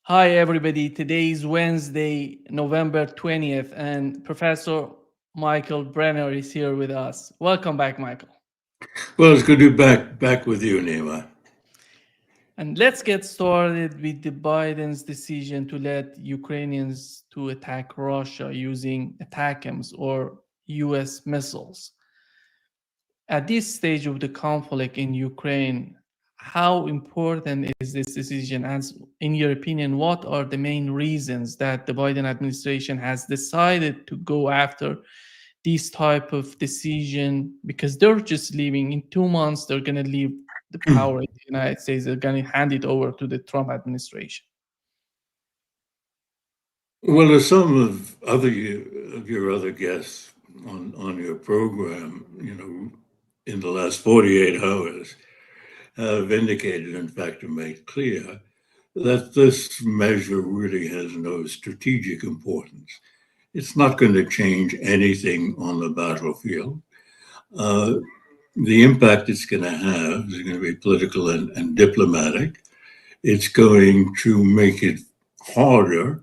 Hi, everybody. Today is Wednesday, November 20th, and Professor Michael Brenner is here with us. Welcome back, Michael. Well, it's good to be back with you, Nima. And let's get started with the Biden's decision to let Ukrainians to attack Russia using ATACMS or US missiles. At this stage of the conflict in Ukraine, how important is this decision? As in your opinion, what are the main reasons that the Biden administration has decided to go after this type of decision? Because they're just leaving in 2 months, they're going to leave the power in the United States. They're going to hand it over to the Trump administration. Well, as some of your other guests on your program, in the last 48 hours, have indicated, in fact, and made clear that this measure really has no strategic importance. It's not going to change anything on the battlefield. The impact it's going to have is going to be political and diplomatic. It's going to make it harder,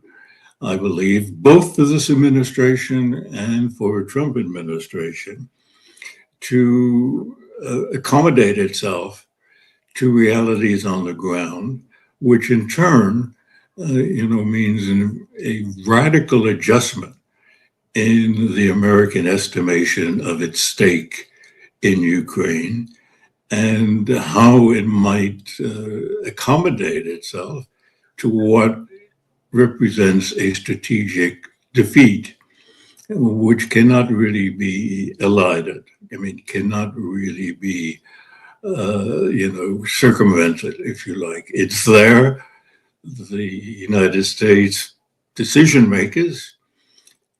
I believe, both for this administration and for a Trump administration to accommodate itself to realities on the ground, which in turn, means a radical adjustment in the American estimation of its stake in Ukraine and how it might accommodate itself to what represents a strategic defeat, which cannot really be elided. I mean, cannot really be, circumvented, if you like. It's there. The United States decision makers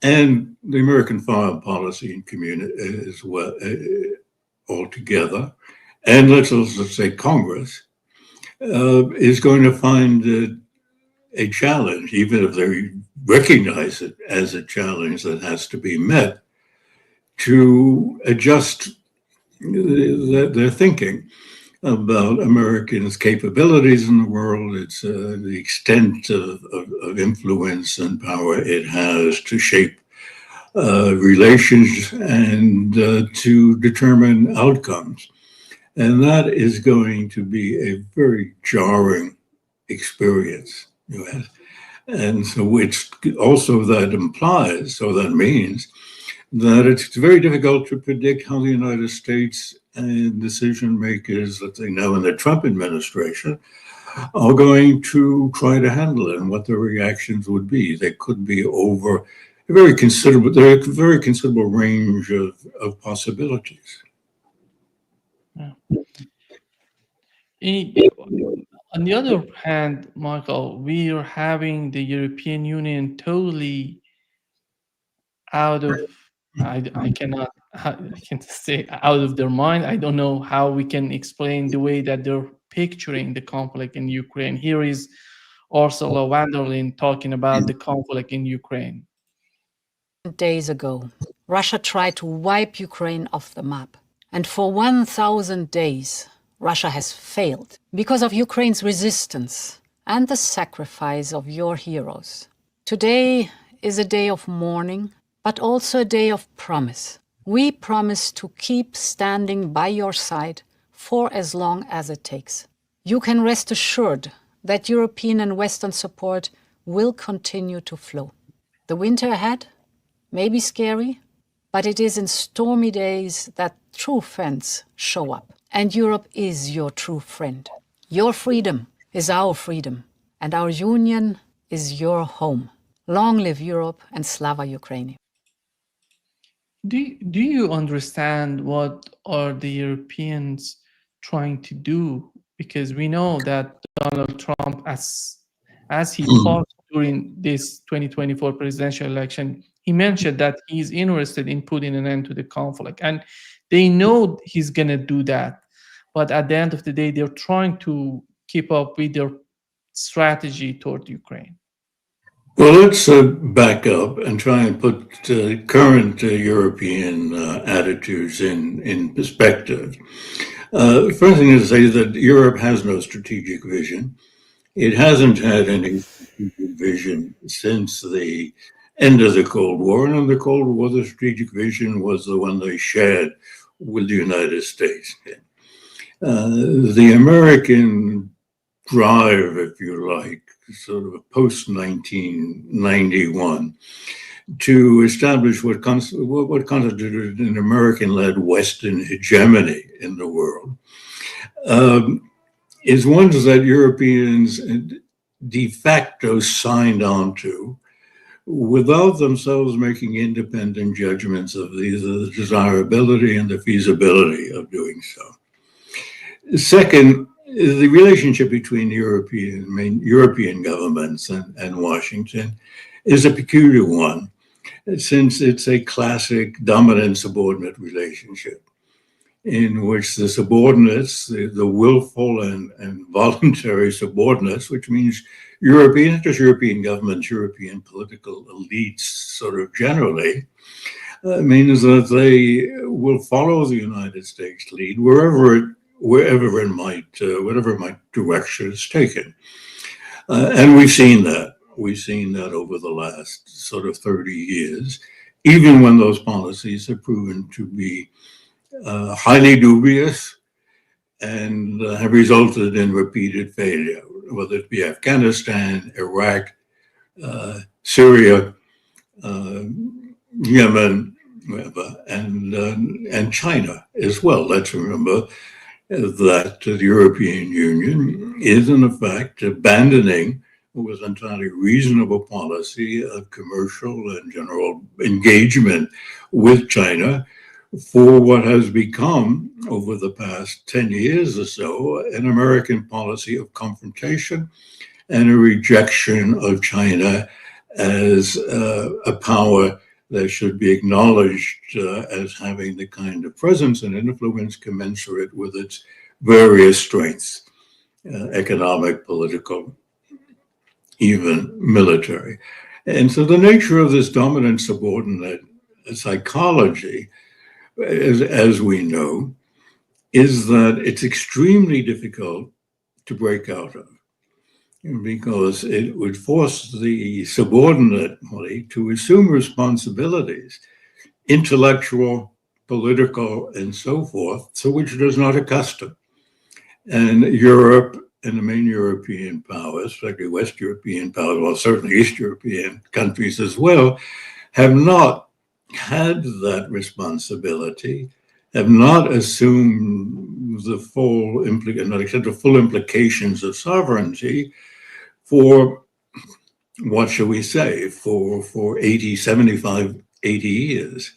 and the American foreign policy and community as well, altogether, and let's also say Congress, is going to find a challenge, even if they recognize it as a challenge that has to be met, to adjust their thinking about Americans' capabilities in the world, its the extent of influence and power it has to shape relations and to determine outcomes. And that is going to be a very jarring experience. And so it's also that implies, so that means that it's very difficult to predict how the United States and decision makers, let's say now in the Trump administration, are going to try to handle it and what the reactions would be. They could be over a very considerable range of possibilities. Yeah. On the other hand, Michael, we are having the European Union totally out of I cannot I can't say out of their mind. I don't know how we can explain the way that they're picturing the conflict in Ukraine. Here is Ursula von der Leyen talking about the conflict in Ukraine. Days ago, Russia tried to wipe Ukraine off the map. And for 1,000 days, Russia has failed because of Ukraine's resistance and the sacrifice of your heroes. Today is a day of mourning, but also a day of promise. We promise to keep standing by your side for as long as it takes. You can rest assured that European and Western support will continue to flow. The winter ahead may be scary, but it is in stormy days that true friends show up. And Europe is your true friend. Your freedom is our freedom, and our union is your home. Long live Europe and Slava Ukraini. Do you understand what are the Europeans trying to do? Because we know that Donald Trump, as he talked during this 2024 presidential election, he mentioned that he's interested in putting an end to the conflict. And they know he's going to do that. But at the end of the day, they're trying to keep up with their strategy toward Ukraine. Well, let's back up and try and put current European attitudes in perspective. The first thing is to say that Europe has no strategic vision. It hasn't had any strategic vision since the end of the Cold War. And in the Cold War, the strategic vision was the one they shared with the United States. The American drive, if you like, sort of post 1991, to establish what constituted an American-led Western hegemony in the world, is one that Europeans de facto signed on to without themselves making independent judgments of the desirability and the feasibility of doing so. Second, the relationship between European governments and Washington is a peculiar one, since it's a classic dominant-subordinate relationship in which the subordinates, the willful and voluntary subordinates, which means European, not just European governments, European political elites sort of generally, means that they will follow the United States lead whatever direction is taken. And we've seen that. We've seen that over the last sort of 30 years, even when those policies have proven to be highly dubious and have resulted in repeated failure, whether it be Afghanistan, Iraq, Syria, Yemen, and China as well. Let's remember that the European Union is in effect abandoning what was entirely reasonable policy of commercial and general engagement with China for what has become, over the past 10 years or so, an American policy of confrontation and a rejection of China as a power that should be acknowledged as having the kind of presence and influence commensurate with its various strengths, economic, political, even military. And so the nature of this dominant subordinate psychology, as we know, is that it's extremely difficult to break out of, because it would force the subordinate to assume responsibilities, intellectual, political, and so forth, to which it is not accustomed. And Europe and the main European powers, particularly West European powers, well, certainly East European countries as well, have not had that responsibility, have not assumed the full implications of sovereignty for, what shall we say, for 80, 75, 80 years.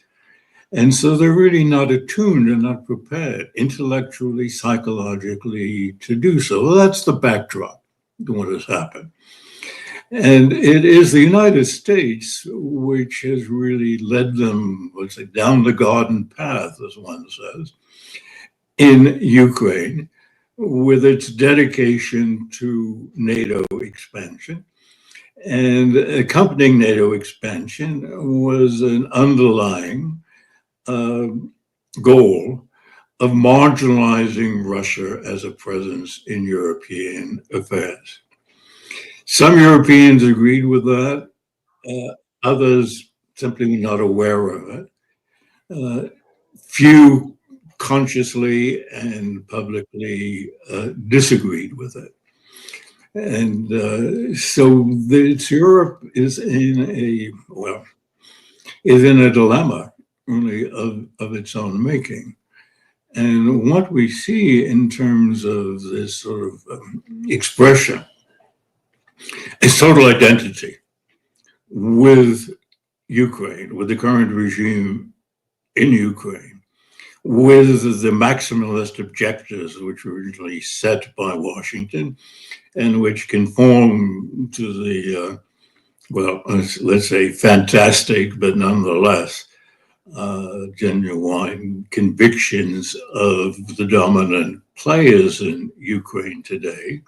And so they're really not attuned and not prepared intellectually, psychologically to do so. Well, that's the backdrop to what has happened. And it is the United States which has really led them, let's say, down the garden path, as one says, in Ukraine, with its dedication to NATO expansion. And accompanying NATO expansion was an underlying goal of marginalizing Russia as a presence in European affairs. Some Europeans agreed with that. Others simply were not aware of it. Few consciously and publicly disagreed with it. And so Europe is in a dilemma, really, of its own making. And what we see in terms of this sort of expression is total identity with Ukraine, with the current regime in Ukraine, with the maximalist objectives which were originally set by Washington and which conform to the, let's say, fantastic, but nonetheless genuine convictions of the dominant players in Ukraine today,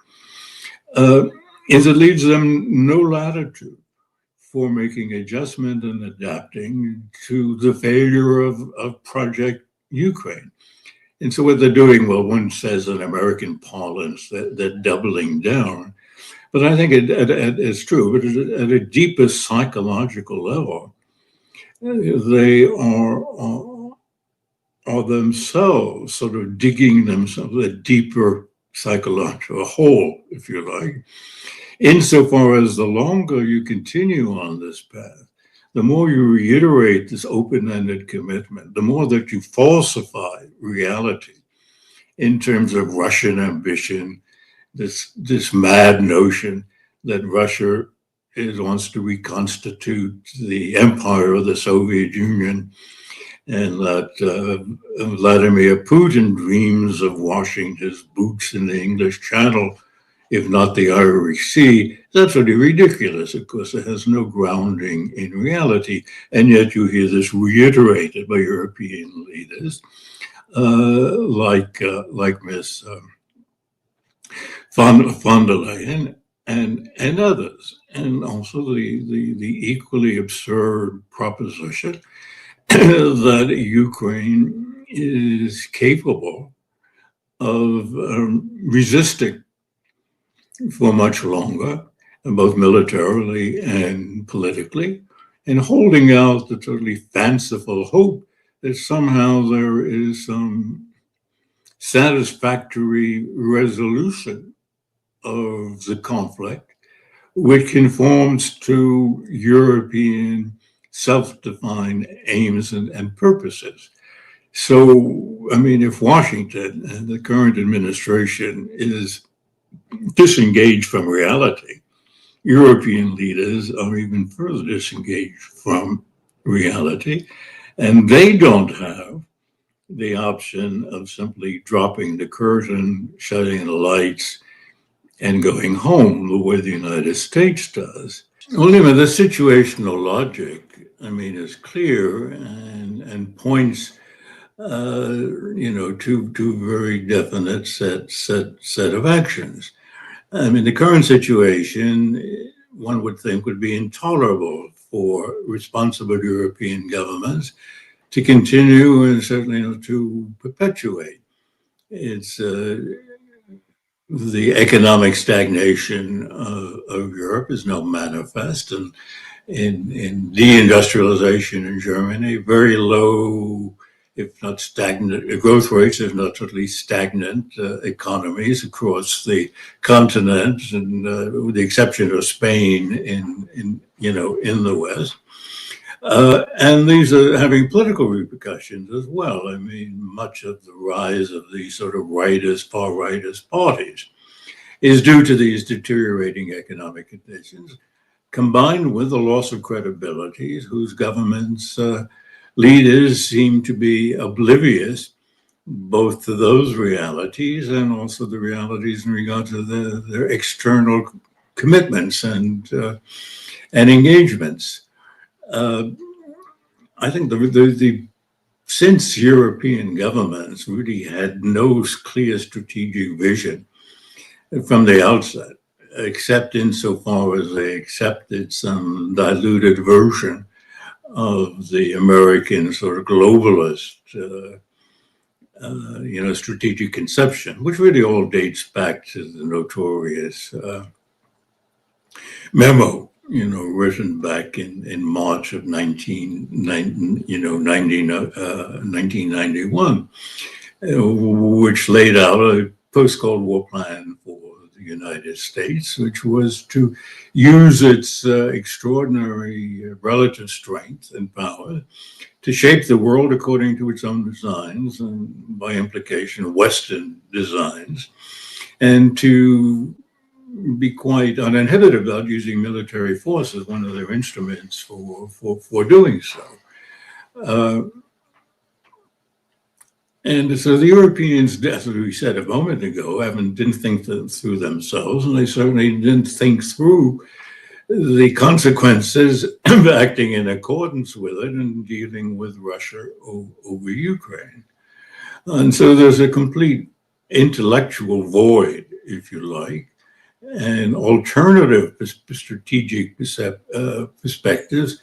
is it leaves them no latitude for making adjustment and adapting to the failure of Project Ukraine. And so what they're doing, well, one says in American parlance that they're doubling down. But I think it's true, but at a deeper psychological level, they are themselves sort of digging themselves a deeper psychological hole, if you like, insofar as the longer you continue on this path, the more you reiterate this open-ended commitment, the more that you falsify reality in terms of Russian ambition, this mad notion that Russia wants to reconstitute the empire of the Soviet Union, and that Vladimir Putin dreams of washing his boots in the English Channel, if not the Irish Sea. That's really ridiculous. Of course, it has no grounding in reality. And yet you hear this reiterated by European leaders like Miss von der Leyen and others. And also the equally absurd proposition that Ukraine is capable of resisting for much longer, both militarily and politically, and holding out the totally fanciful hope that somehow there is some satisfactory resolution of the conflict, which conforms to European self-defined aims and purposes. So, I mean, if Washington and the current administration is disengaged from reality, European leaders are even further disengaged from reality, and they don't have the option of simply dropping the curtain, shutting the lights, and going home the way the United States does. Well, the situational logic, I mean, is clear and points, to very definite set of actions. I mean, the current situation, one would think, would be intolerable for responsible European governments to continue and certainly to perpetuate. It's the economic stagnation of Europe is now manifest, and in deindustrialization in Germany, very low, if not stagnant, growth rates, if not totally stagnant economies across the continent, and with the exception of Spain in the West. And these are having political repercussions as well. I mean, much of the rise of these sort of rightist, far rightist parties is due to these deteriorating economic conditions, combined with the loss of credibility, whose governments leaders seem to be oblivious both to those realities and also the realities in regard to their external commitments and engagements. I think since European governments really had no clear strategic vision from the outset, except insofar as they accepted some diluted version of the American sort of globalist, strategic conception, which really all dates back to the notorious memo, written back in March of 1991, which laid out a post-Cold War plan for the United States, which was to use its extraordinary relative strength and power to shape the world according to its own designs, and by implication, Western designs, and to be quite uninhibited about using military force as one of their instruments for doing so. And so the Europeans, as we said a moment ago, didn't think through themselves, and they certainly didn't think through the consequences of acting in accordance with it and dealing with Russia over Ukraine. And so there's a complete intellectual void, if you like, and alternative strategic perspectives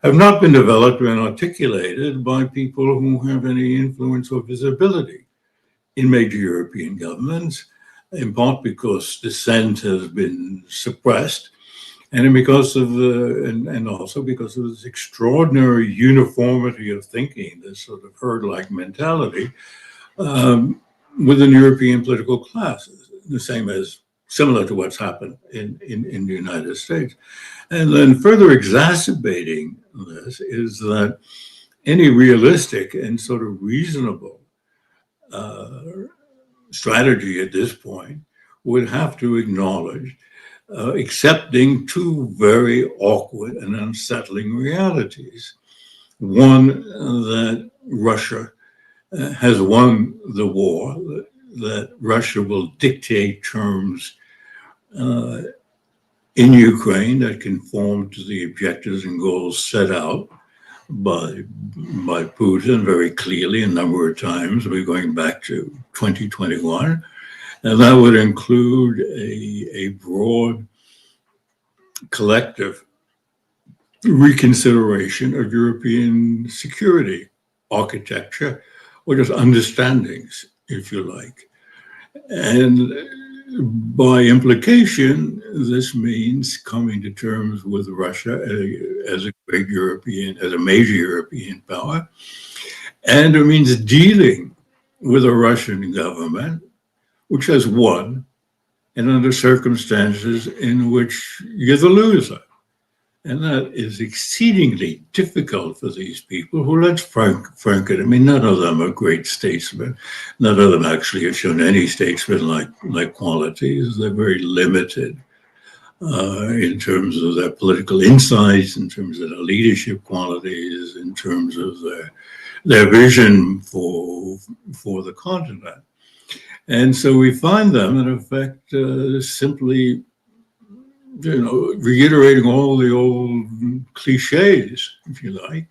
have not been developed and articulated by people who have any influence or visibility in major European governments. in part because dissent has been suppressed, and because of and also because of this extraordinary uniformity of thinking, this sort of herd-like mentality within European political classes, the same as similar to what's happened in the United States. And then further exacerbating this is that any realistic and sort of reasonable strategy at this point would have to acknowledge accepting two very awkward and unsettling realities. One, that Russia has won the war, that Russia will dictate terms in Ukraine that conform to the objectives and goals set out by Putin very clearly a number of times. We're going back to 2021. And that would include a broad collective reconsideration of European security architecture, or just understandings, if you like. And by implication, this means coming to terms with Russia as a great European, as a major European power. And it means dealing with a Russian government which has won, and under circumstances in which you're the loser. And that is exceedingly difficult for these people who, let's frank it, I mean, none of them are great statesmen. None of them actually have shown any statesman-like qualities. They're very limited in terms of their political insights, in terms of their leadership qualities, in terms of their vision for the continent. And so we find them, in effect, simply, reiterating all the old cliches, if you like,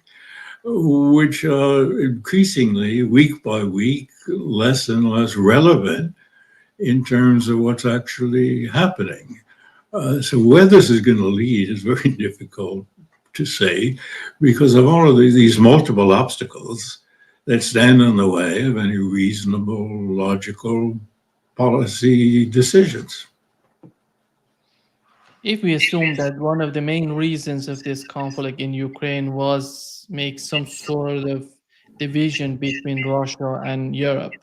which are increasingly, week by week, less and less relevant in terms of what's actually happening. So where this is going to lead is very difficult to say, because of all of these multiple obstacles that stand in the way of any reasonable, logical policy decisions. If we assume that one of the main reasons of this conflict in Ukraine was make some sort of division between Russia and Europe,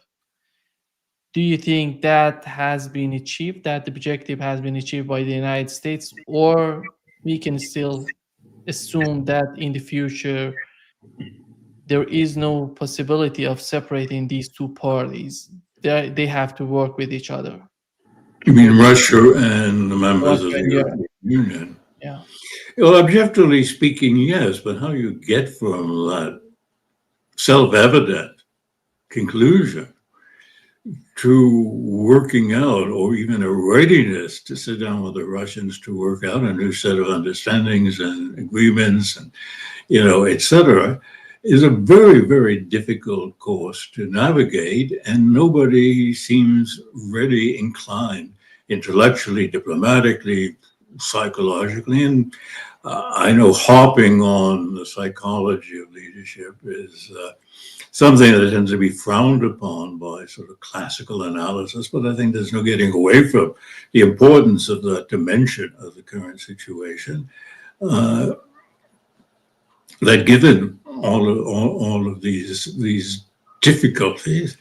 do you think that has been achieved, that the objective has been achieved by the United States, or we can still assume that in the future there is no possibility of separating these two parties? They have to work with each other. You mean Russia and the members Russia of the and Europe. European Union? Yeah. Well, objectively speaking, yes, but how you get from that self-evident conclusion to working out, or even a readiness to sit down with the Russians to work out a new set of understandings and agreements and, et cetera, is a very, very difficult course to navigate, and nobody seems really inclined intellectually, diplomatically, psychologically. And I know harping on the psychology of leadership is something that tends to be frowned upon by sort of classical analysis, but I think there's no getting away from the importance of that dimension of the current situation. That given all of these difficulties,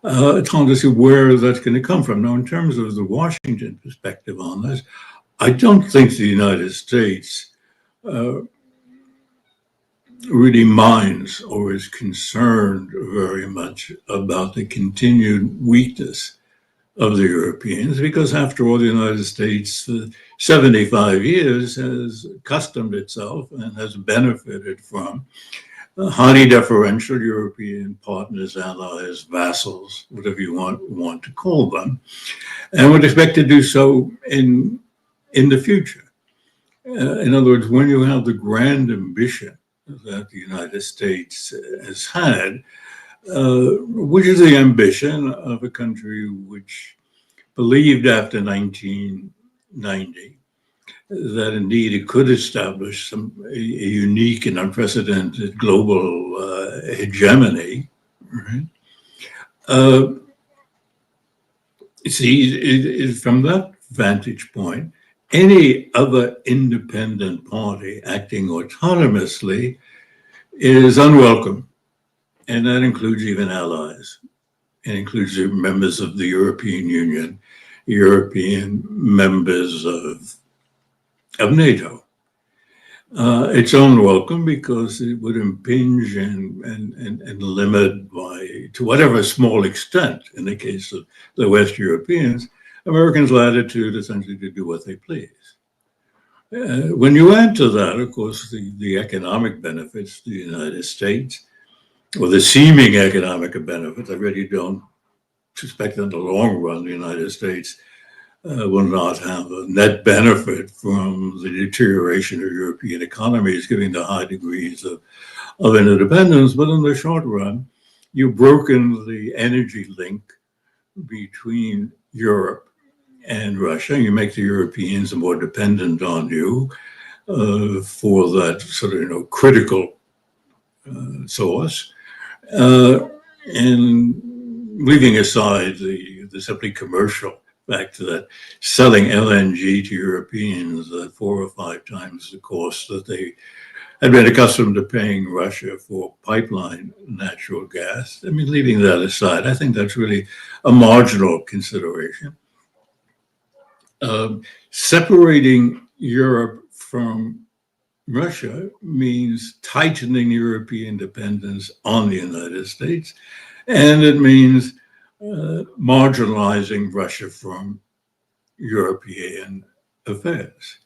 it's hard to see where that's going to come from. Now, in terms of the Washington perspective on this, I don't think the United States really minds or is concerned very much about the continued weakness of the Europeans, because after all, the United States for 75 years has accustomed itself and has benefited from highly deferential European partners, allies, vassals, whatever you want to call them, and would expect to do so in the future. In other words, when you have the grand ambition that the United States has had, which is the ambition of a country which believed after 1990 that indeed it could establish a unique and unprecedented global hegemony, right? See, from that vantage point, any other independent party acting autonomously is unwelcome, and that includes even allies. It includes members of the European Union, European members of NATO. It's unwelcome because it would impinge and limit by, to whatever small extent, in the case of the West Europeans, Americans' latitude essentially to do what they please. When you add to that, of course, the economic benefits to the United States, or the seeming economic benefits, I really don't suspect in the long run the United States will not have a net benefit from the deterioration of European economies, given the high degrees of interdependence. But in the short run, you've broken the energy link between Europe and Russia. You make the Europeans more dependent on you for that sort of, critical source. And leaving aside the simply commercial fact that selling LNG to Europeans at 4 or 5 times the cost that they had been accustomed to paying Russia for pipeline natural gas. I mean, leaving that aside, I think that's really a marginal consideration. Separating Europe from Russia means tightening European dependence on the United States, and it means marginalizing Russia from European affairs.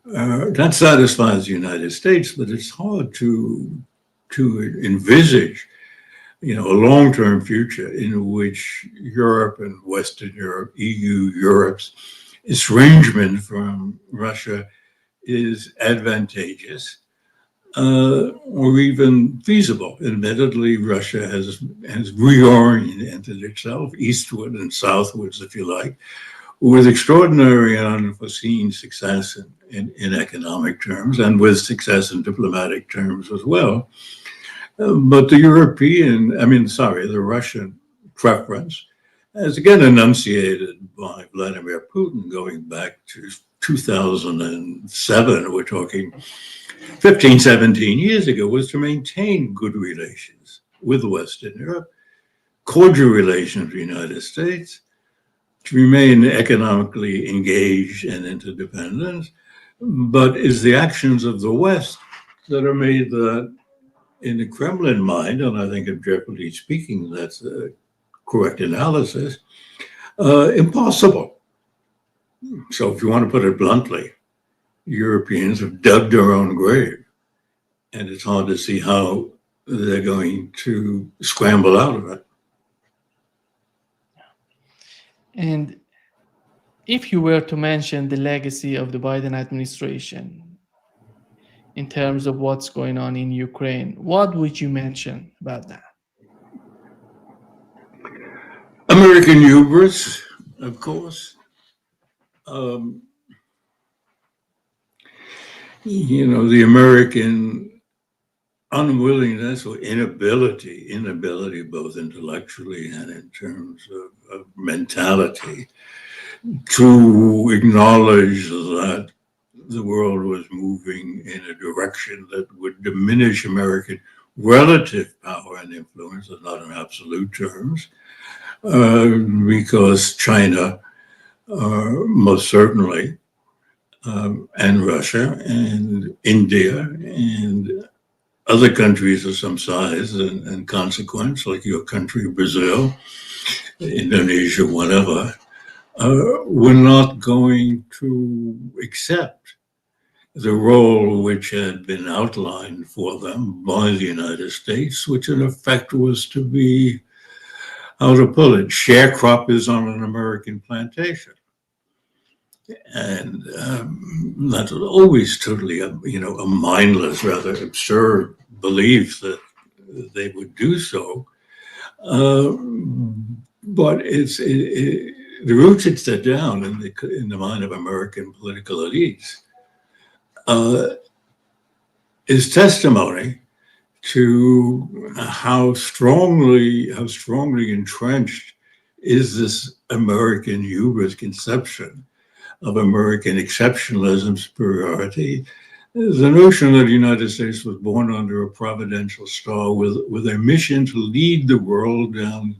That satisfies the United States, but it's hard to envisage, a long-term future in which Europe and Western Europe, EU, Europe's estrangement from Russia is advantageous or even feasible. Admittedly, Russia has reoriented itself eastward and southwards, if you like, with extraordinary and unforeseen success in economic terms and with success in diplomatic terms as well. But the Russian preference, as again enunciated by Vladimir Putin going back to 2007, we're talking 15, 17 years ago, was to maintain good relations with Western Europe, cordial relations with the United States, to remain economically engaged and interdependent. But it's the actions of the West that are made that, in the Kremlin mind, and I think objectively speaking, that's a correct analysis, impossible. So if you want to put it bluntly, Europeans have dug their own grave, and it's hard to see how they're going to scramble out of it. And if you were to mention the legacy of the Biden administration in terms of what's going on in Ukraine, what would you mention about that? American hubris, of course. The American unwillingness or inability both intellectually and in terms of mentality, to acknowledge that the world was moving in a direction that would diminish American relative power and influence, and not in absolute terms, because China, most certainly, and Russia and India and other countries of some size and consequence, like your country, Brazil, Indonesia, whatever, were not going to accept the role which had been outlined for them by the United States, which in effect was to be, how to put it, sharecroppers on an American plantation. And that's always totally, a mindless, rather absurd belief that they would do so. But the roots it set down in the mind of American political elites is testimony to how strongly entrenched is this American hubris conception of American exceptionalism superiority. The notion that the United States was born under a providential star with a mission to lead the world down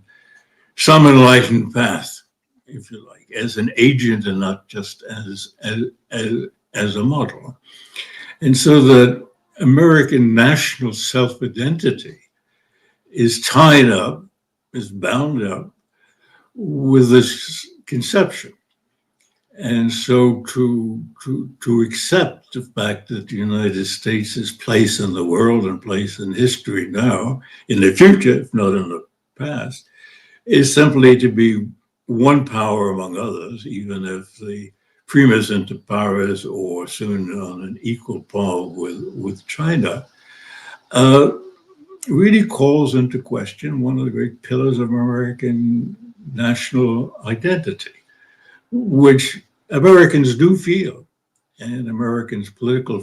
some enlightened path, if you like, as an agent and not just as a model. And so that American national self-identity is tied up, is bound up with this conception. And so to accept the fact that the United States' place in the world and place in history now, in the future, if not in the past, is simply to be one power among others, even if the primus inter pares or soon on an equal par with China, really calls into question one of the great pillars of American national identity, which Americans do feel, and Americans' political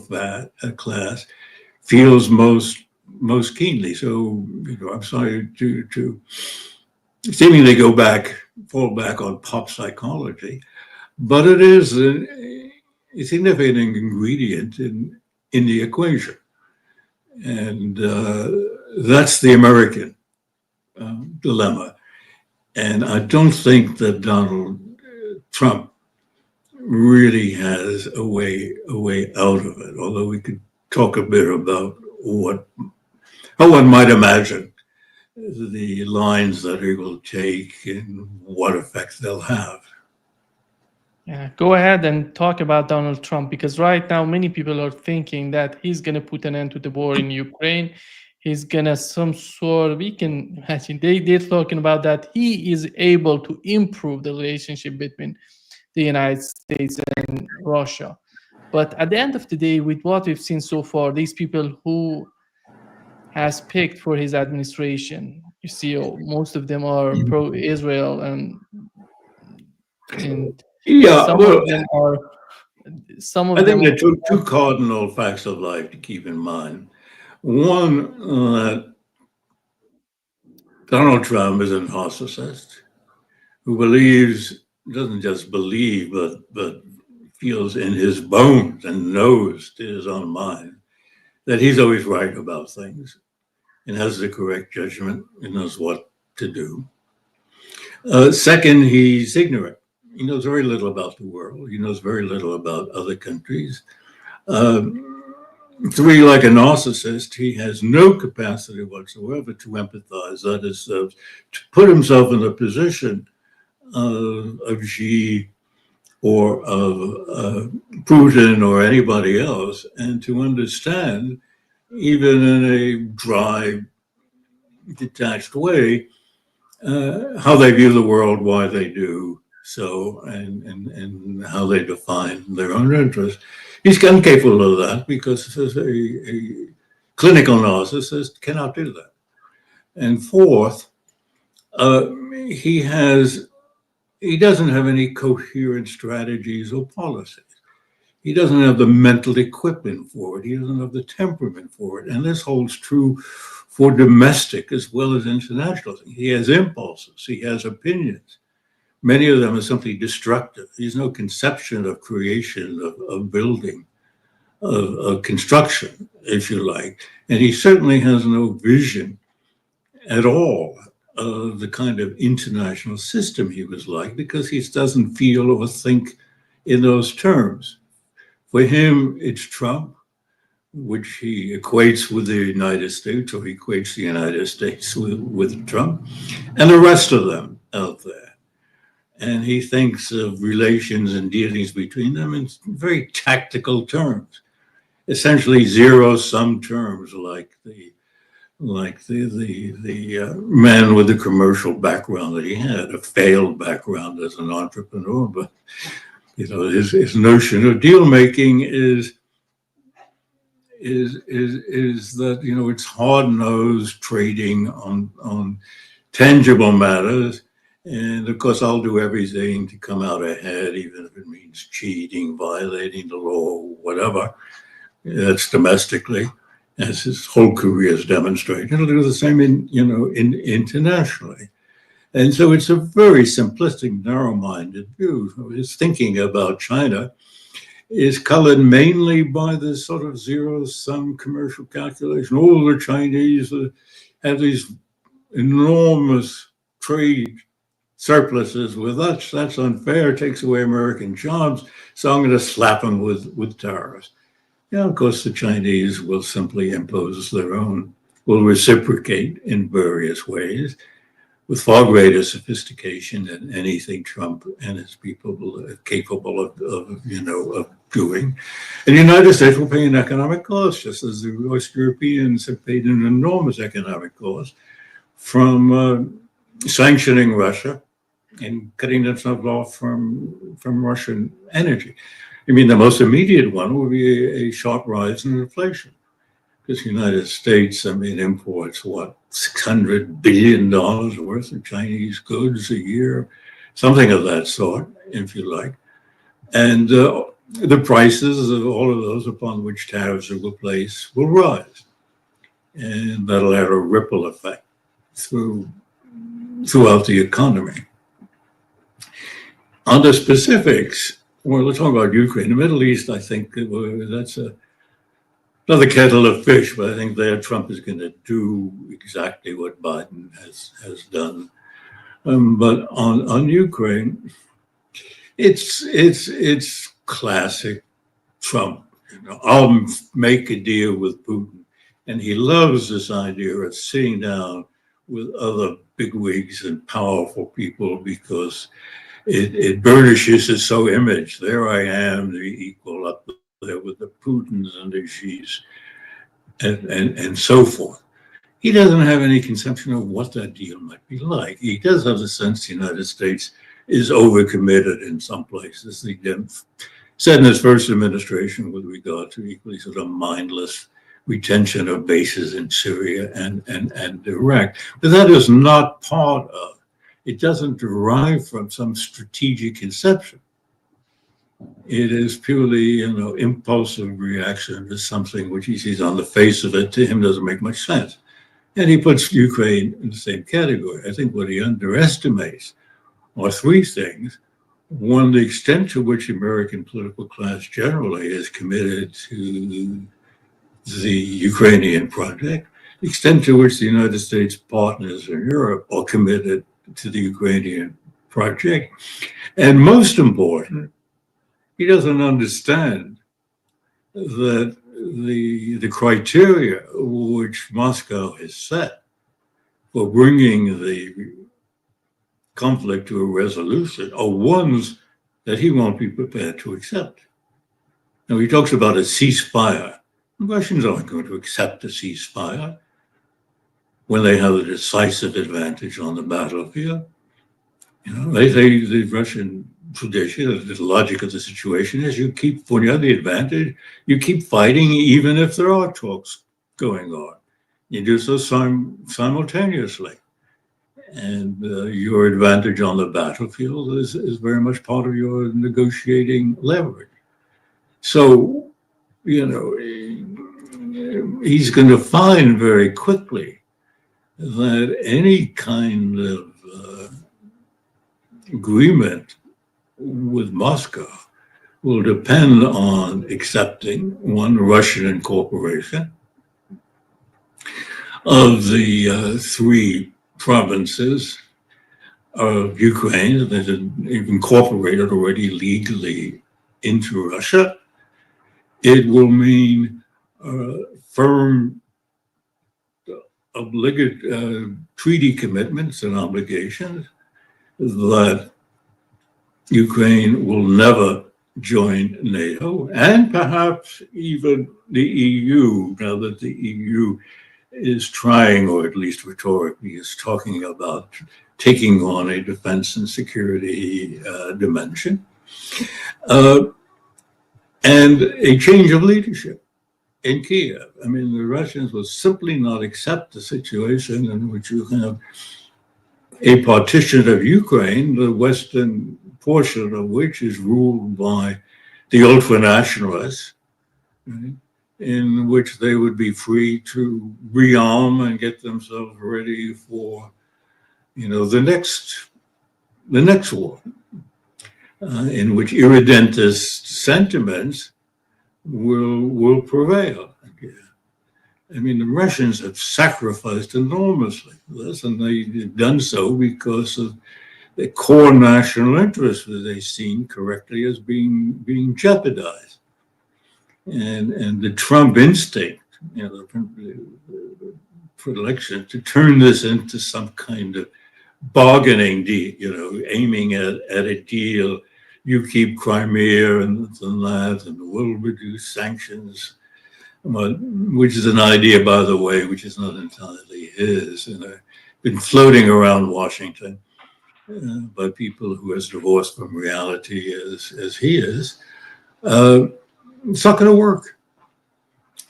class feels most keenly. So, I'm sorry to seemingly fall back on pop psychology, but it is a significant ingredient in the equation, and that's the American dilemma. And I don't think that Donald Trump really has a way out of it, although we could talk a bit about how one might imagine the lines that he will take and what effects they'll have. Yeah, go ahead and talk about Donald Trump, because right now many people are thinking that he's going to put an end to the war in Ukraine. He's going to we can imagine, they're talking about that he is able to improve the relationship between the United States and Russia. But at the end of the day, with what we've seen so far, these people who has picked for his administration, you see, most of them are pro-Israel, and Yeah, some well, of them are. I think there are two cardinal facts of life to keep in mind. One, that Donald Trump is a narcissist who doesn't just believe, but feels in his bones and knows to his own mind that he's always right about things and has the correct judgment and knows what to do. Second, he's ignorant. He knows very little about the world. He knows very little about other countries. Three, like a narcissist, he has no capacity whatsoever to empathize. That is, to put himself in the position of Xi or of Putin or anybody else, and to understand, even in a dry, detached way, how they view the world, why they do so, and how they define their own interests. He's incapable of that because a clinical narcissist cannot do that. And fourth, he doesn't have any coherent strategies or policies. He doesn't have the mental equipment for it. He doesn't have the temperament for it. And this holds true for domestic as well as international things. He has impulses. He has opinions. Many of them are simply destructive. There's no conception of creation, of building, of construction, if you like. And he certainly has no vision at all of the kind of international system he was like, because he doesn't feel or think in those terms. For him, it's Trump, which he equates with the United States, or he equates the United States with Trump, and the rest of them out there. And he thinks of relations and dealings between them in very tactical terms, essentially zero-sum terms, like the man with the commercial background that he had, a failed background as an entrepreneur, but his notion of deal making is that it's hard-nosed trading on tangible matters, and of course I'll do everything to come out ahead, even if it means cheating, violating the law, whatever. That's domestically, as his whole career has demonstrated. He'll do the same internationally. And so it's a very simplistic, narrow-minded view. His thinking about China is colored mainly by this sort of zero-sum commercial calculation. All the Chinese have these enormous trade surpluses with us. That's unfair, takes away American jobs, so I'm going to slap them with tariffs. Yeah, of course, the Chinese will simply impose their own, will reciprocate in various ways with far greater sophistication than anything Trump and his people are capable of doing. And the United States will pay an economic cost, just as the West Europeans have paid an enormous economic cost from sanctioning Russia and cutting themselves off from Russian energy. I mean, the most immediate one will be a sharp rise in inflation, because the United States, imports what, $600 billion worth of Chinese goods a year, something of that sort, if you like. And the prices of all of those upon which tariffs are placed will rise. And that'll have a ripple effect throughout the economy. On the specifics, well, let's talk about Ukraine. The Middle East, I think that's another kettle of fish, but I think there Trump is going to do exactly what Biden has done. But on Ukraine, it's classic Trump. I'll make a deal with Putin, and he loves this idea of sitting down with other bigwigs and powerful people because it burnishes his own image. There I am, the equal up there with the Putins and the Xis and so forth. He doesn't have any conception of what that deal might be like. He does have the sense the United States is overcommitted in some places. He said in his first administration with regard to equally sort of mindless retention of bases in Syria and Iraq. But that is not part of, it doesn't derive from some strategic conception. It is purely, impulsive reaction to something which he sees on the face of it, to him doesn't make much sense. And he puts Ukraine in the same category. I think what he underestimates are three things. One, the extent to which the American political class generally is committed to the Ukrainian project, the extent to which the United States partners in Europe are committed to the Ukrainian project, and most important, he doesn't understand that the criteria which Moscow has set for bringing the conflict to a resolution are ones that he won't be prepared to accept. Now, he talks about a ceasefire. The Russians aren't going to accept a ceasefire when they have a decisive advantage on the battlefield. They say the Russian tradition, the logic of the situation is when you have the advantage, you keep fighting even if there are talks going on. You do so simultaneously. And your advantage on the battlefield is very much part of your negotiating leverage. So, he's going to find very quickly that any kind of agreement with Moscow will depend on accepting one, Russian incorporation of the three provinces of Ukraine that have incorporated already legally into Russia. It will mean firm treaty commitments and obligations that Ukraine will never join NATO, and perhaps even the EU, now that the EU is trying, or at least rhetorically is talking about taking on a defense and security dimension, and a change of leadership in Kiev. The Russians will simply not accept the situation in which you have a partition of Ukraine, the western portion of which is ruled by the ultra-nationalists, right, in which they would be free to rearm and get themselves ready for the next war, in which irredentist sentiments will prevail. I mean, the Russians have sacrificed enormously for this, and they've done so because of the core national interests that they've seen correctly as being jeopardized. And the Trump instinct, the predilection to turn this into some kind of bargaining deal, aiming at a deal. You keep Crimea and that, and we'll reduce sanctions, which is an idea, by the way, which is not entirely his, been floating around Washington by people who are as divorced from reality as he is. It's not going to work.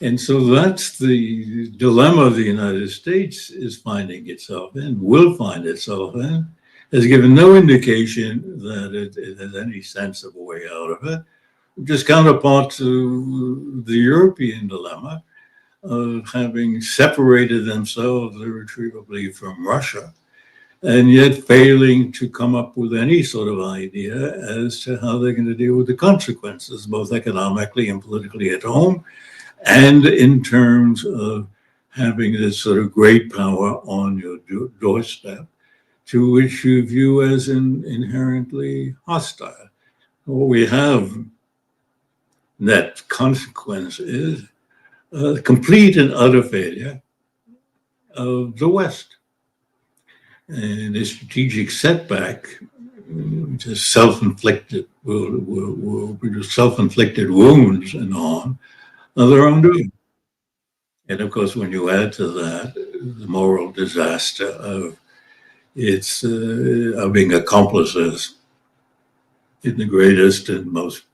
And so that's the dilemma the United States is finding itself in, will find itself in, has given no indication that it has any sense of a way out of it. Just counterpart to the European dilemma of having separated themselves irretrievably from Russia, and yet failing to come up with any sort of idea as to how they're going to deal with the consequences, both economically and politically at home, and in terms of having this sort of great power on your doorstep, to which you view as inherently hostile. What we have net consequence is a complete and utter failure of the West. And a strategic setback, which is self-inflicted, will produce self-inflicted wounds and on their own doing. And of course, when you add to that the moral disaster of being accomplices in the greatest and most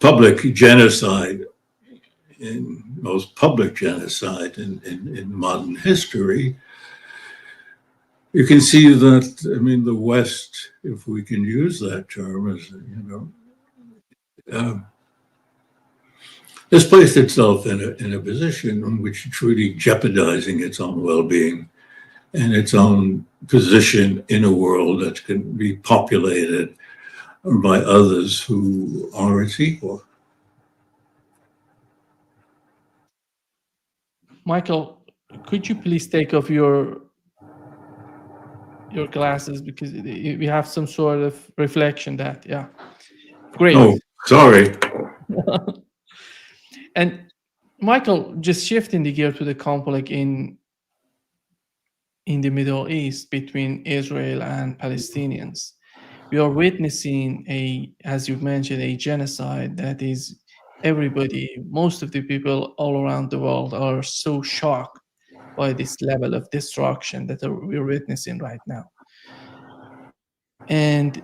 public genocide in modern history, you can see that, the West, if we can use that term, has placed itself in a position in which it's really jeopardizing its own well-being and its own position in a world that can be populated by others who are its equal. Michael, could you please take off your glasses, because we have some sort of reflection that, yeah. Great. Oh, sorry. And Michael, just shifting the gear to the conflict in the Middle East between Israel and Palestinians, we are witnessing as you've mentioned, a genocide that is most of the people all around the world are so shocked by this level of destruction that we're witnessing right now. And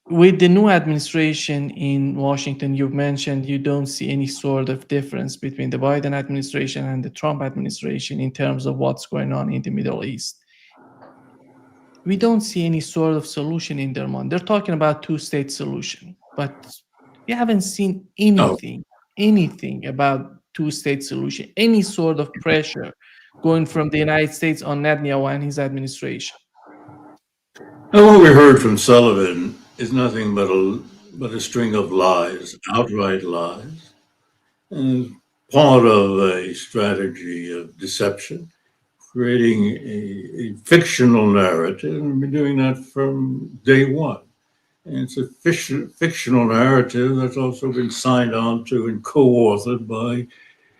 with the new administration in Washington, you've mentioned you don't see any sort of difference between the Biden administration and the Trump administration in terms of what's going on in the Middle East. We don't see any sort of solution in their mind. They're talking about two-state solution, but we haven't seen anything about two-state solution, any sort of pressure going from the United States on Netanyahu and his administration. And what we heard from Sullivan is nothing but a string of lies, outright lies, and part of a strategy of deception, creating a fictional narrative, and we've been doing that from day one. And it's a fictional narrative that's also been signed on to and co-authored by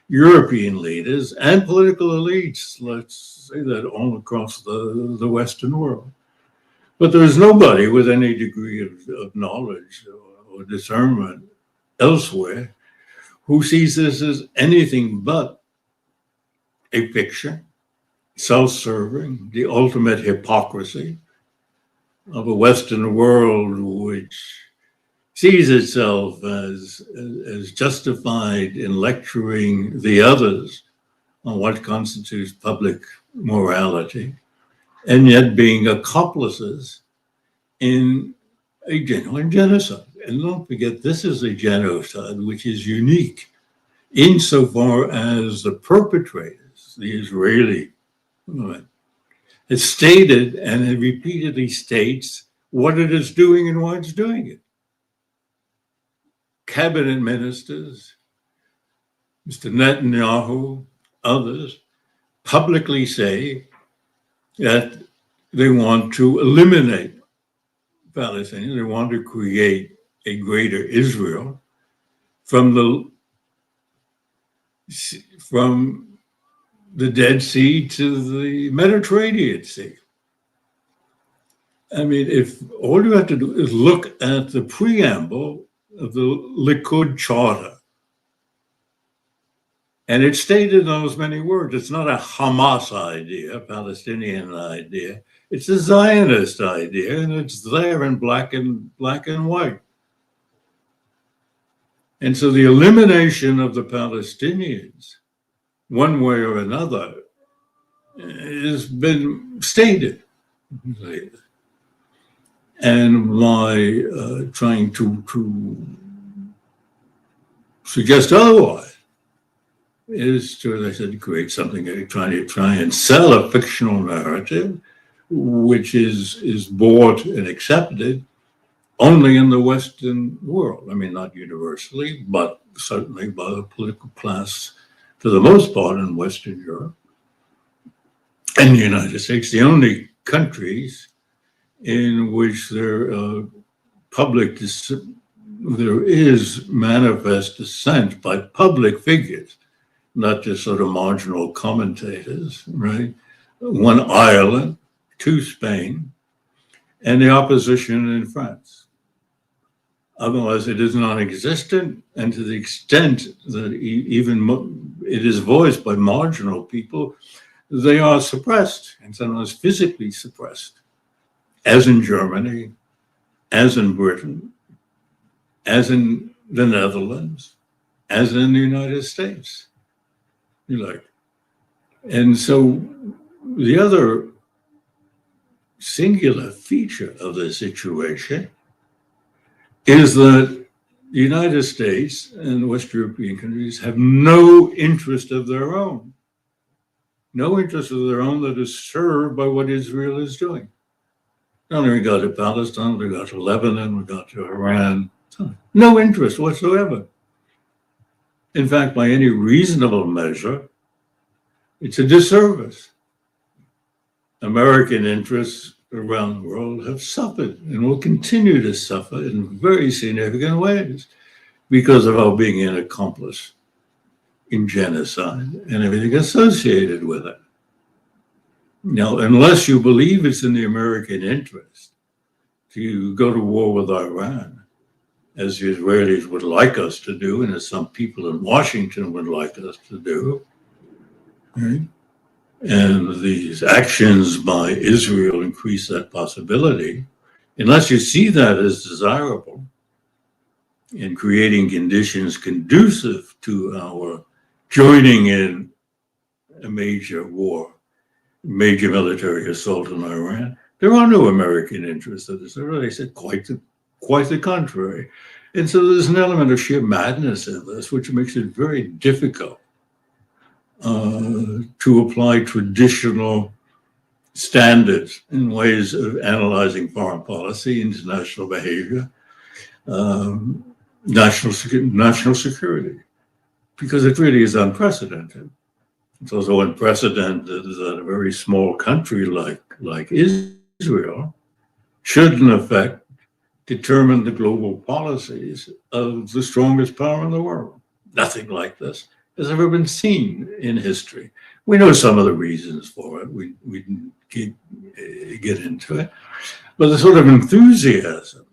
European leaders and political elites, let's say that, all across the Western world. But there is nobody with any degree of knowledge or discernment elsewhere who sees this as anything but a fiction, self-serving, the ultimate hypocrisy of a Western world which sees itself as justified in lecturing the others on what constitutes public morality, and yet being accomplices in a genuine genocide. And don't forget, this is a genocide which is unique insofar as the perpetrators, the Israeli has stated and it repeatedly states what it is doing and why it's doing it. Cabinet ministers, Mr. Netanyahu, others, publicly say that they want to eliminate Palestinians. They want to create a greater Israel from the Dead Sea to the Mediterranean Sea. I mean, if all you have to do is look at the preamble of the Likud Charter, and it's stated in those many words. It's not a Hamas idea, a Palestinian idea. It's a Zionist idea, and it's there in black and white. And so the elimination of the Palestinians, one way or another, has been stated. And by trying to suggest otherwise is to, as I said, create something, try and sell a fictional narrative, which is bought and accepted only in the Western world. I mean, not universally, but certainly by the political class, for the most part, in Western Europe and the United States, the only countries in which there is manifest dissent by public figures, not just sort of marginal commentators, right? One, Ireland, two, Spain, and the opposition in France. Otherwise, it is non-existent, and to the extent that even it is voiced by marginal people, they are suppressed, and sometimes physically suppressed, as in Germany, as in Britain, as in the Netherlands, as in the United States. And so the other singular feature of the situation is that the United States and West European countries have no interest of their own. No interest of their own that is served by what Israel is doing. Not only regard to Palestine, we got to Lebanon, we got to Iran. No interest whatsoever. In fact, by any reasonable measure, it's a disservice. American interests around the world have suffered and will continue to suffer in very significant ways because of our being an accomplice in genocide and everything associated with it. Now, unless you believe it's in the American interest to go to war with Iran, as the Israelis would like us to do, and as some people in Washington would like us to do, right? And these actions by Israel increase that possibility, unless you see that as desirable in creating conditions conducive to our joining in a major war, major military assault on Iran, there are no American interests in this. I said quite the contrary. And so there's an element of sheer madness in this, which makes it very difficult to apply traditional standards in ways of analyzing foreign policy, international behavior, national security, because it really is unprecedented. It's also unprecedented that a very small country like Israel should, in effect, determine the global policies of the strongest power in the world. Nothing like this has ever been seen in history. We know some of the reasons for it. We didn't get into it. But the sort of enthusiasm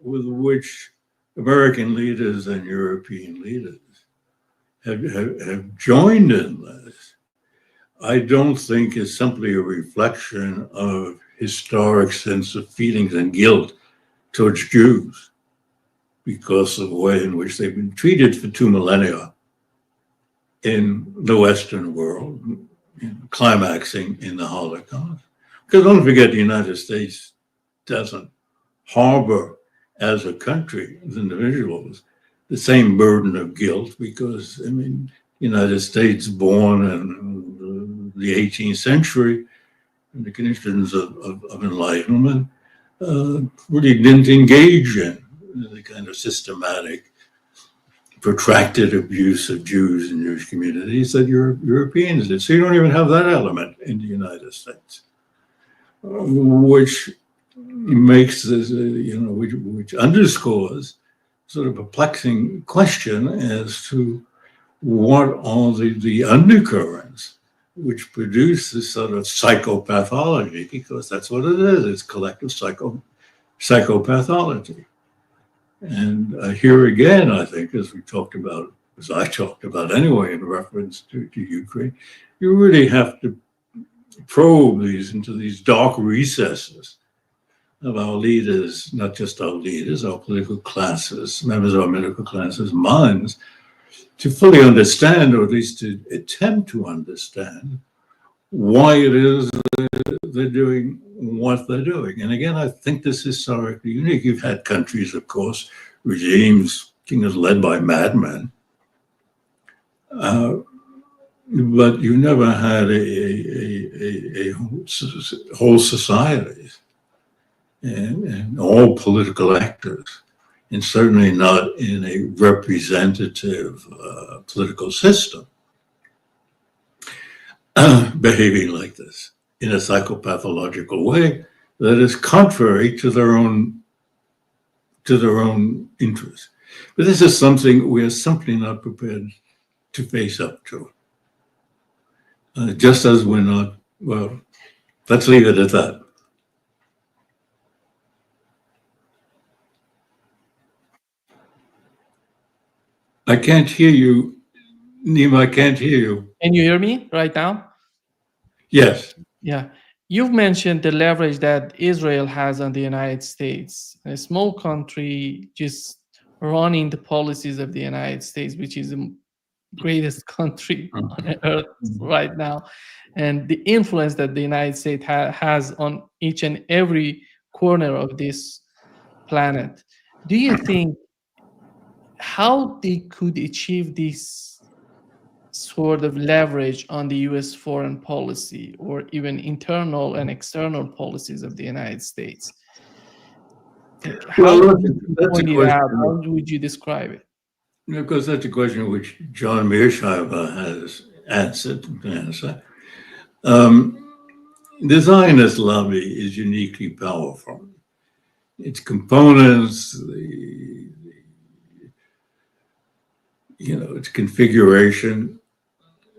with which American leaders and European leaders have joined in this, I don't think is simply a reflection of historic sense of feelings and guilt towards Jews because of the way in which they've been treated for 2 millennia in the Western world, climaxing in the Holocaust. Because don't forget, the United States doesn't harbor as a country, as individuals, the same burden of guilt because, I mean, United States born in the 18th century and the conditions of enlightenment really didn't engage in the kind of systematic, protracted abuse of Jews and Jewish communities that Europeans did. So you don't even have that element in the United States, which makes this, which underscores sort of perplexing question as to what are the undercurrents which produce this sort of psychopathology, because that's what it is. It's collective psychopathology. And here again, I think, as I talked about anyway, in reference to Ukraine, you really have to probe into these dark recesses of our leaders, not just our leaders, our political classes, members of our middle classes' minds, to fully understand, or at least to attempt to understand, why it is they're doing what they're doing. And again, I think this is historically unique. You've had countries, of course, regimes, led by madmen, but you never had a whole societies and all political actors, and certainly not in a representative political system, behaving like this in a psychopathological way that is contrary to their own interests. But this is something we are simply not prepared to face up to. Just as we're not, well, let's leave it at that. I can't hear you, Nima, I can't hear you. Can you hear me right now? Yes. Yeah. You've mentioned the leverage that Israel has on the United States, a small country just running the policies of the United States, which is the greatest country on earth right now, and the influence that the United States has on each and every corner of this planet. Do you think how they could achieve this sort of leverage on the US foreign policy or even internal and external policies of the United States? How would you describe it? Because that's a question which John Mearsheimer has answered. The Zionist lobby is uniquely powerful. Its components, its configuration,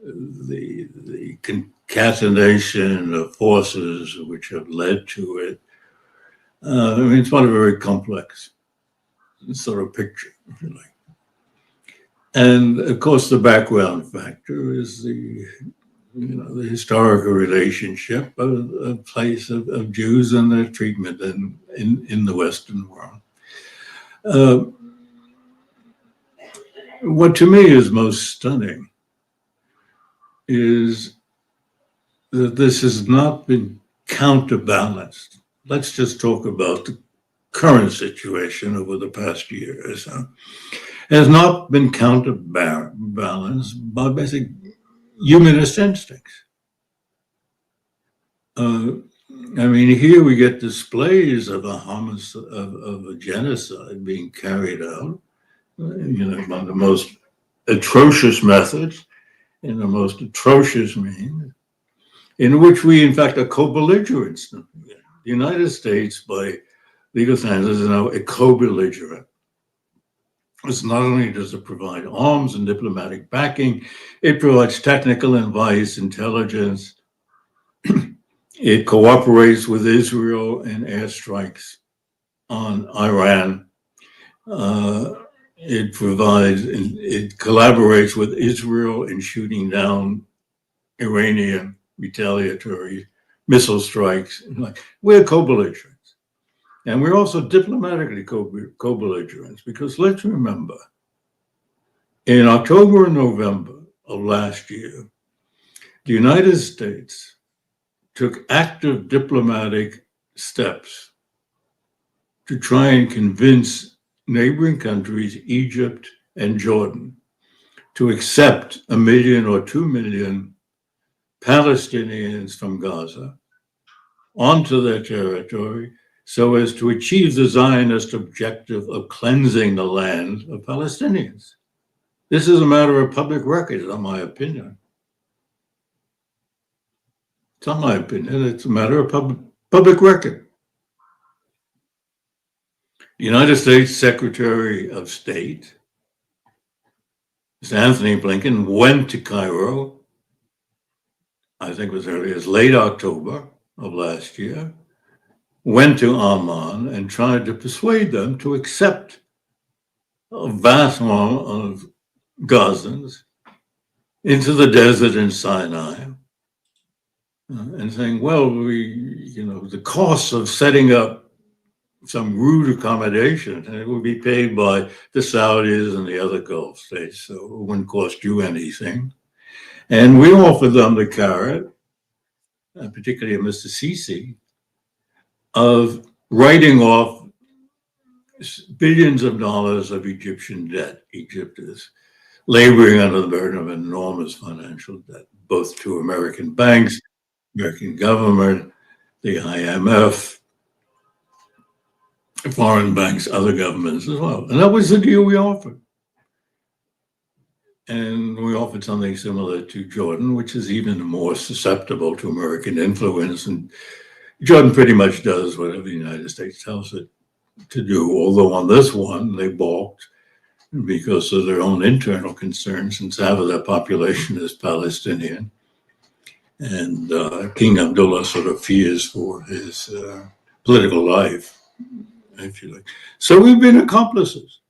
the concatenation of forces which have led to it. It's not a very complex sort of picture, if you like. And of course, the background factor is the historical relationship of place of Jews and their treatment in the Western world. What to me is most stunning is that this has not been counterbalanced. Let's just talk about the current situation over the past years. Has not been counterbalanced by basic humanist instincts. Here we get displays of of a genocide being carried out, by the most atrocious methods, in the most atrocious means, in which we, in fact, are co-belligerents. The United States, by legal standards, is now a co-belligerent. It's not only does it provide arms and diplomatic backing, it provides technical advice, intelligence. It cooperates with Israel in airstrikes on Iran. It collaborates with Israel in shooting down Iranian retaliatory missile strikes. We're co-belligerents. And we're also diplomatically co-belligerents, because let's remember, in October and November of last year, the United States took active diplomatic steps to try and convince neighboring countries, Egypt and Jordan, to accept 1 million or 2 million Palestinians from Gaza onto their territory so as to achieve the Zionist objective of cleansing the land of Palestinians. This is a matter of public record, in my opinion. It's not my opinion, it's a matter of public record. The United States Secretary of State, Mr. Anthony Blinken, went to Cairo, I think it was early as late October of last year, went to Amman and tried to persuade them to accept a vast amount of Gazans into the desert in Sinai, and saying, well, the costs of setting up some rude accommodation, and it would be paid by the Saudis and the other Gulf states, so it wouldn't cost you anything. And we offered them the carrot, particularly Mr. Sisi, of writing off billions of dollars of Egyptian debt. Egypt is laboring under the burden of enormous financial debt, both to American banks, American government, the IMF, foreign banks, other governments as well. And that was the deal we offered. And we offered something similar to Jordan, which is even more susceptible to American influence. And Jordan pretty much does whatever the United States tells it to do, although on this one, they balked because of their own internal concerns, since half of their population is Palestinian. And King Abdullah sort of fears for his political life, if you like. So we've been accomplices,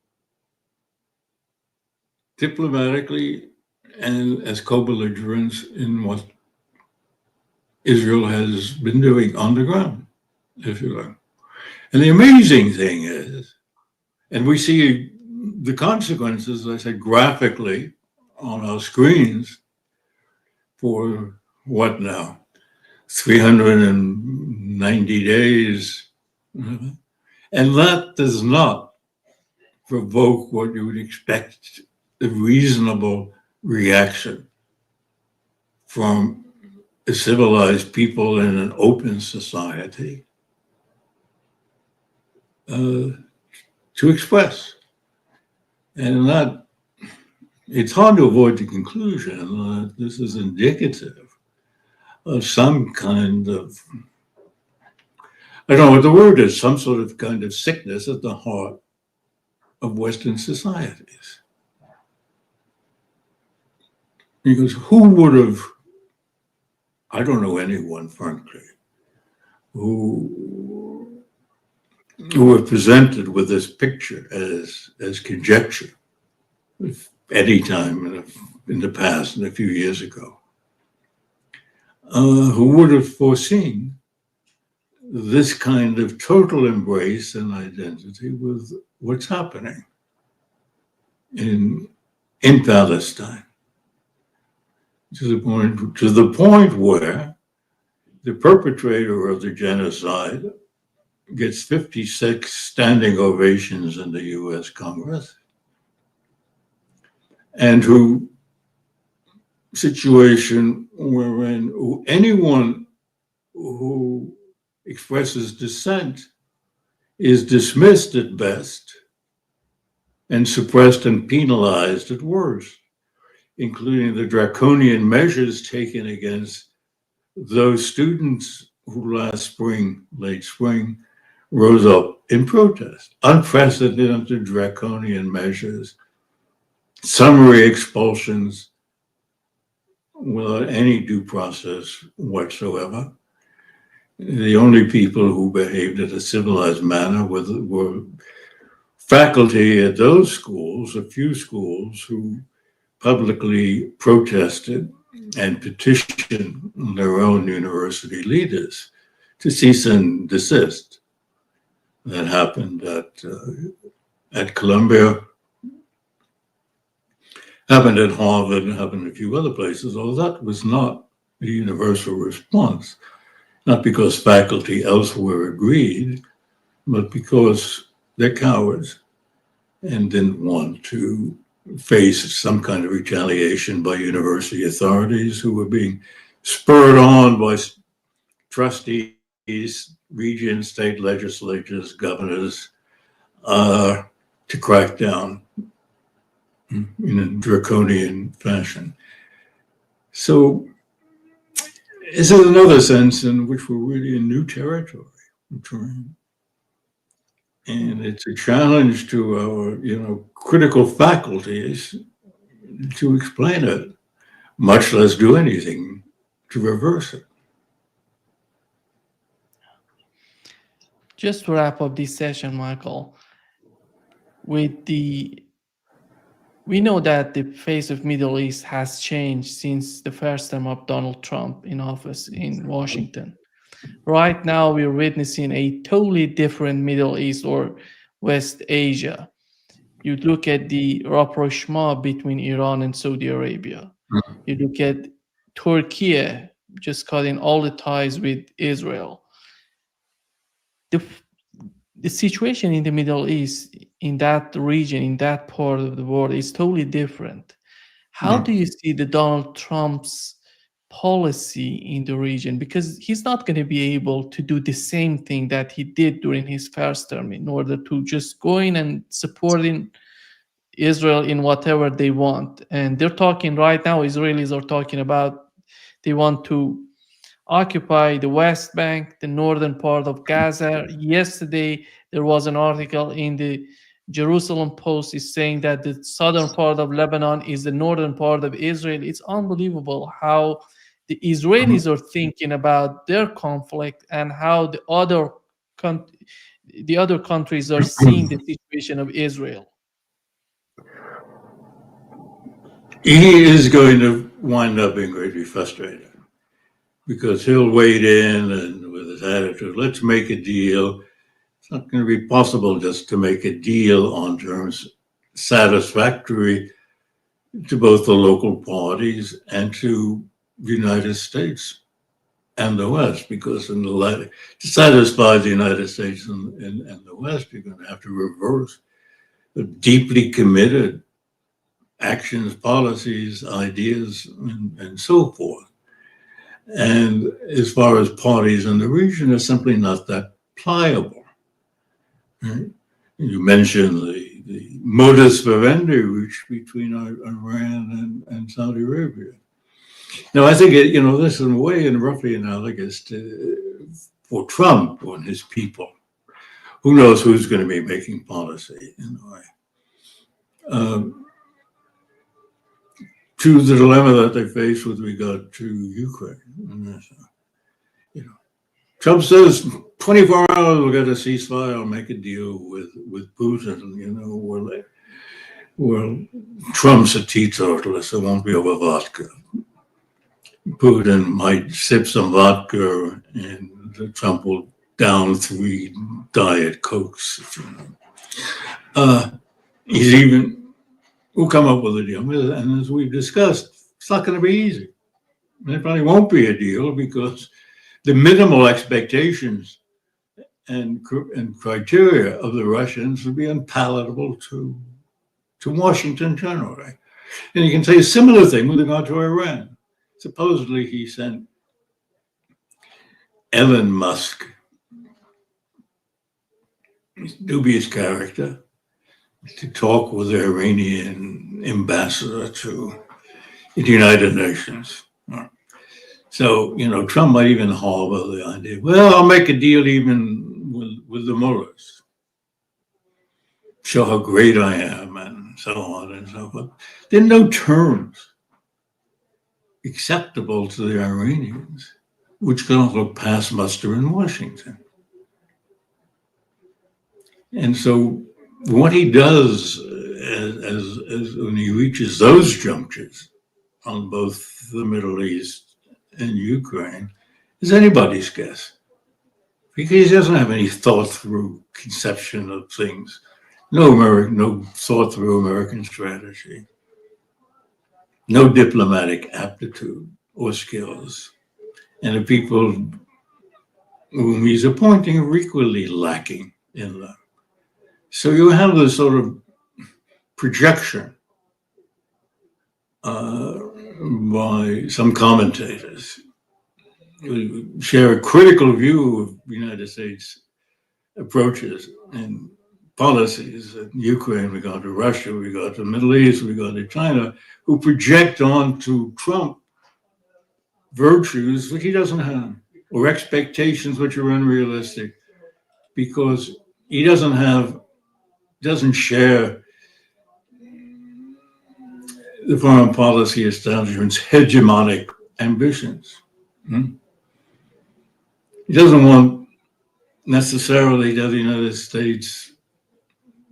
diplomatically and as co-belligerents in what Israel has been doing on the ground, if you like. And the amazing thing is, and we see the consequences, as I said, graphically on our screens for what now? 390 days. And that does not provoke what you would expect a reasonable reaction from a civilized people in an open society to express. And that, it's hard to avoid the conclusion that this is indicative of some kind of, I don't know what the word is, some sort of kind of sickness at the heart of Western societies. Because who would have, I don't know anyone, frankly, who were presented with this picture as conjecture any time in the past and a few years ago, who would have foreseen this kind of total embrace and identity with what's happening in Palestine, to the point where the perpetrator of the genocide gets 56 standing ovations in the US Congress, and who situation wherein anyone who expresses dissent is dismissed at best and suppressed and penalized at worst, including the draconian measures taken against those students who last spring, late spring, rose up in protest. Unprecedented draconian measures, summary expulsions without any due process whatsoever. The only people who behaved in a civilized manner were faculty at those schools, a few schools, who publicly protested and petitioned their own university leaders to cease and desist. That happened at Columbia, happened at Harvard, and happened a few other places, although that was not the universal response. Not because faculty elsewhere agreed, but because they're cowards and didn't want to face some kind of retaliation by university authorities who were being spurred on by trustees these region, state legislatures, governors are to crack down in a draconian fashion. So this is another sense in which we're really in new territory. And it's a challenge to our, critical faculties to explain it, much less do anything to reverse it. Just to wrap up this session, Michael, we know that the face of Middle East has changed since the first term of Donald Trump in office in Washington. Right now, we're witnessing a totally different Middle East or West Asia. You look at the rapprochement between Iran and Saudi Arabia. You look at Turkey just cutting all the ties with Israel. The situation in the Middle East, in that region, in that part of the world, is totally different. How do you see the Donald Trump's policy in the region? Because he's not going to be able to do the same thing that he did during his first term in order to just go in and supporting Israel in whatever they want. And they're talking right now, Israelis are talking about they want to occupy the West Bank, the northern part of Gaza. Yesterday, there was an article in the Jerusalem Post is saying that the southern part of Lebanon is the northern part of Israel. It's unbelievable how the Israelis are thinking about their conflict and how the other countries are seeing the situation of Israel. He is going to wind up being greatly frustrated because he'll wade in and with his attitude, let's make a deal. It's not going to be possible just to make a deal on terms satisfactory to both the local parties and to the United States and the West, because in the latter, to satisfy the United States and the West, you're going to have to reverse the deeply committed actions, policies, ideas, and so forth. And as far as parties in the region, are simply not that pliable. Right? You mentioned the modus vivendi reached between Iran and Saudi Arabia. Now, I think this is in a way and roughly analogous to for Trump and his people. Who knows who's going to be making policy in a way. To the dilemma that they face with regard to Ukraine. Trump says 24 hours we'll get a ceasefire, I'll make a deal with Putin, well, Trump's a teetotaler, so it won't be over vodka. Putin might sip some vodka and Trump will down 3 Diet Cokes. We'll come up with a deal. And as we've discussed, it's not going to be easy. And it probably won't be a deal because the minimal expectations and criteria of the Russians would be unpalatable to Washington generally. And you can say a similar thing with regard to Iran. Supposedly he sent Elon Musk, dubious character, to talk with the Iranian ambassador to the United Nations. So, Trump might even harbor the idea, well, I'll make a deal even with the mullahs, show how great I am, and so on and so forth. There are no terms acceptable to the Iranians, which cannot look past muster in Washington. And so what he does as when he reaches those junctures on both the Middle East and Ukraine is anybody's guess. Because he doesn't have any thought through conception of things, no thought through American strategy, no diplomatic aptitude or skills. And the people whom he's appointing are equally lacking in them. So you have this sort of projection by some commentators share a critical view of the United States approaches and policies in Ukraine, we go to Russia, we go to the Middle East, we go to China, who project onto Trump virtues which he doesn't have, or expectations which are unrealistic, because he doesn't share the foreign policy establishment's hegemonic ambitions. He doesn't want necessarily that the United States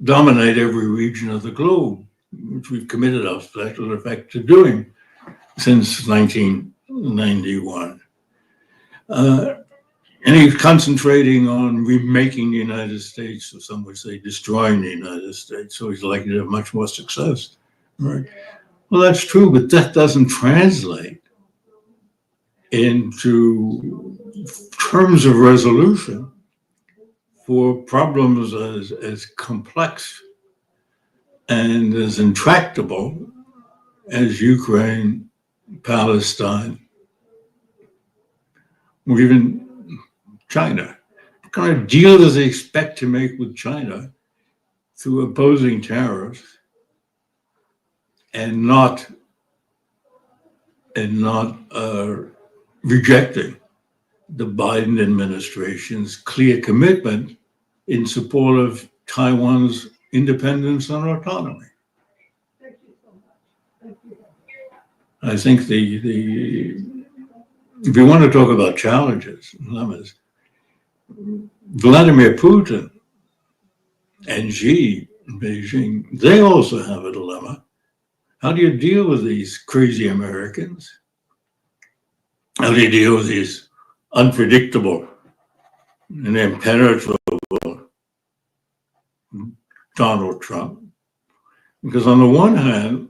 dominate every region of the globe, which we've committed ourselves, in effect, to doing since 1991. And he's concentrating on remaking the United States, or some would say destroying the United States, so he's likely to have much more success. Right? Well, that's true, but that doesn't translate into terms of resolution for problems as complex and as intractable as Ukraine, Palestine, or even China. What kind of deal does he expect to make with China through opposing tariffs and not rejecting the Biden administration's clear commitment in support of Taiwan's independence and autonomy? I think if you want to talk about challenges, dilemmas, Vladimir Putin and Xi in Beijing, they also have a dilemma. How do you deal with these crazy Americans? How do you deal with these unpredictable and impenetrable Donald Trump? Because on the one hand,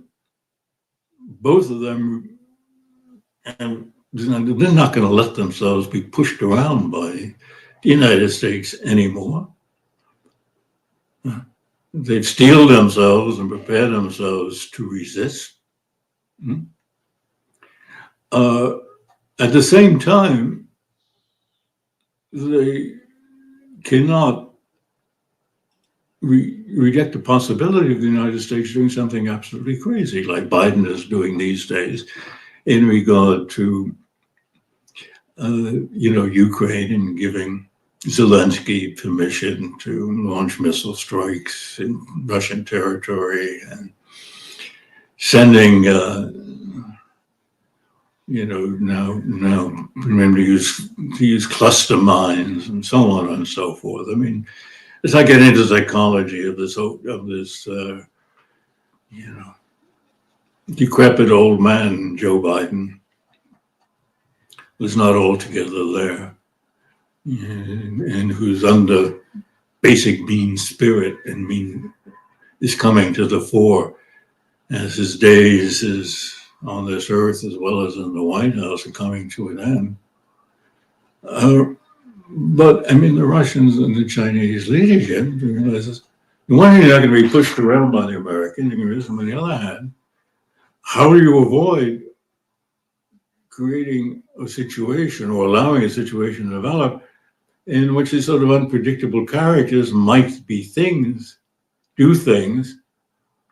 both of them, and they're not going to let themselves be pushed around by the United States anymore. They've steeled themselves and prepared themselves to resist. At the same time, they cannot reject the possibility of the United States doing something absolutely crazy, like Biden is doing these days, in regard to Ukraine and giving Zelensky permission to launch missile strikes in Russian territory and sending, now remember to use cluster mines and so on and so forth. I mean, as I get into psychology of this decrepit old man, Joe Biden, who's not altogether there, and who's under basic mean spirit and is coming to the fore as his days is on this earth as well as in the White House are coming to an end. But I mean, the Russians and the Chinese leadership realizes the one hand, you're not going to be pushed around by the Americans, and on the other hand, how do you avoid creating a situation or allowing a situation to develop in which these sort of unpredictable characters might do things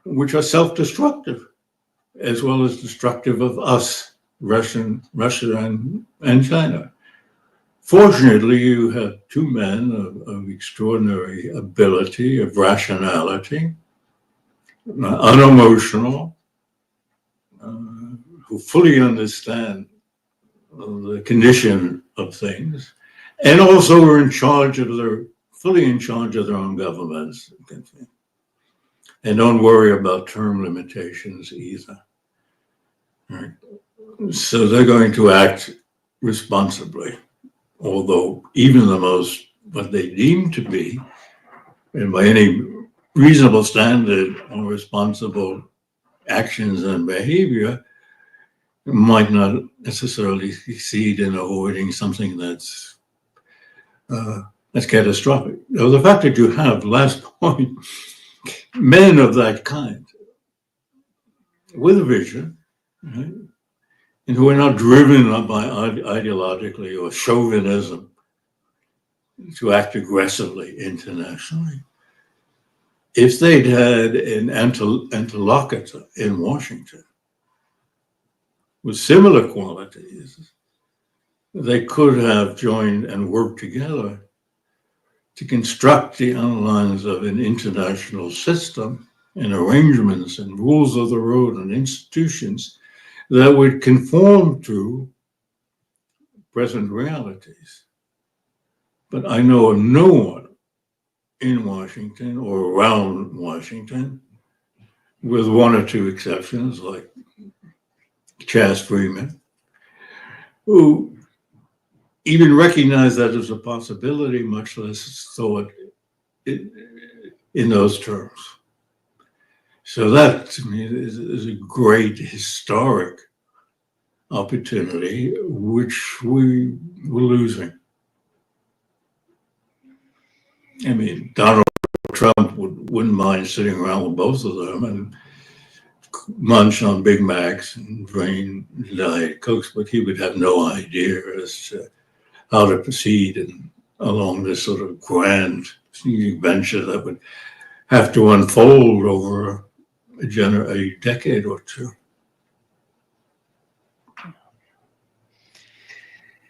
which are self-destructive, as well as destructive of us, Russia and China. Fortunately, you have two men of extraordinary ability, of rationality, unemotional, who fully understand the condition of things, and also are fully in charge of their own governments, and don't worry about term limitations either. Right? So they're going to act responsibly, although even what they deem to be, and by any reasonable standard or responsible actions and behavior, might not necessarily succeed in avoiding something that's catastrophic. Now, the fact that you have, last point, men of that kind with a vision, right, and who are not driven by ideologically or chauvinism to act aggressively internationally, if they'd had an interlocutor in Washington with similar qualities, they could have joined and worked together to construct the outlines of an international system and arrangements and rules of the road and institutions that would conform to present realities. But I know of no one in Washington or around Washington, with one or two exceptions like Chas Freeman, who even recognized that as a possibility, much less thought in those terms. So that, to me, is a great historic opportunity, which we were losing. I mean, Donald Trump wouldn't mind sitting around with both of them and munch on Big Macs and drain Diet Cokes, but he would have no idea as to how to proceed along this sort of grand venture that would have to unfold over a decade or two.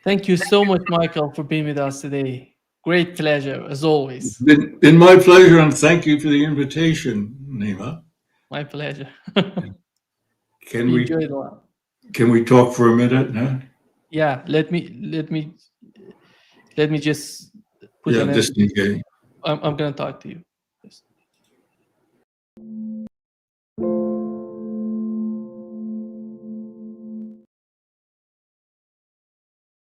Thank you so much, Michael, for being with us today. Great pleasure, as always. It's been my pleasure, and thank you for the invitation, Nima. My pleasure. Can we enjoyed a lot. Can we talk for a minute now? Yeah, let me just put an end. Disengage. I'm going to talk to you.